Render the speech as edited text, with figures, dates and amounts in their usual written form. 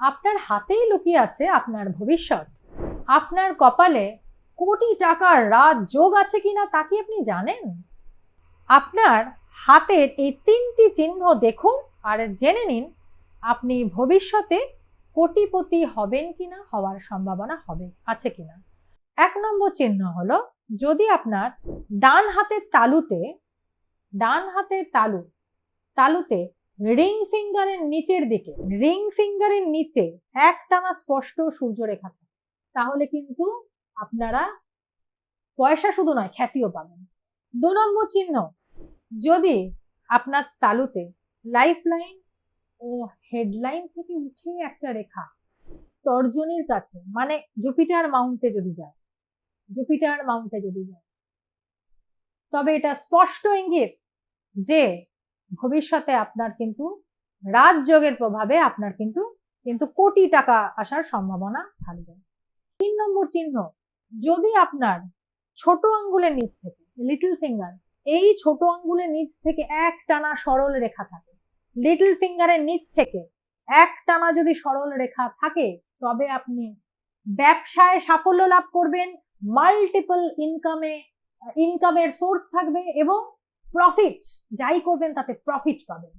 আপনার হাতেই লুকিয়ে আছে আপনার ভবিষ্যৎ। আপনার কপালে কোটি টাকার রাজযোগ আছে কিনা তা কি আপনি জানেন? আপনার হাতের এই 3টি চিহ্ন দেখুন আর জেনে নিন আপনি ভবিষ্যতে কোটিপতি হবেন কিনা, হওয়ার সম্ভাবনা আছে কিনা। 1 নম্বর চিহ্ন হলো, যদি আপনার ডান হাতের তালুতে রিং ফিঙ্গারের নিচের দিকে, রিং ফিঙ্গারের নিচে একটানা স্পষ্ট সূর্যরেখা থাকে, তাহলে কিন্তু আপনারা পয়সা শুধু নয়, খ্যাতিও পাবেন। 2 নম্বর চিহ্ন, যদি আপনার তালুতে লাইফ লাইন ও হেডলাইন থেকে উঠে একটা রেখা তর্জনীর কাছে, মানে জুপিটার মাউন্টে যদি যায়, তবে এটা স্পষ্ট ইঙ্গিত যে ভবিষ্যতে আপনার কিন্তু রাজযোগের প্রভাবে আপনার কিন্তু কোটি টাকা আসার সম্ভাবনা থাকবে। 3 নম্বর চিহ্ন, যদি আপনার ছোট আঙ্গুলের নিচ থেকে, লিটল ফিঙ্গার, এই ছোট আঙ্গুলের নিচ থেকে একটানা সরল রেখা থাকে, লিটল ফিঙ্গারের নিচ থেকে একটানা যদি সরল রেখা থাকে, তবে আপনি ব্যবসায় সাফল্য লাভ করবেন, মাল্টিপল ইনকামের সোর্স থাকবে এবং প্রফিট, যাই করবেন তাতে প্রফিট পাবেন।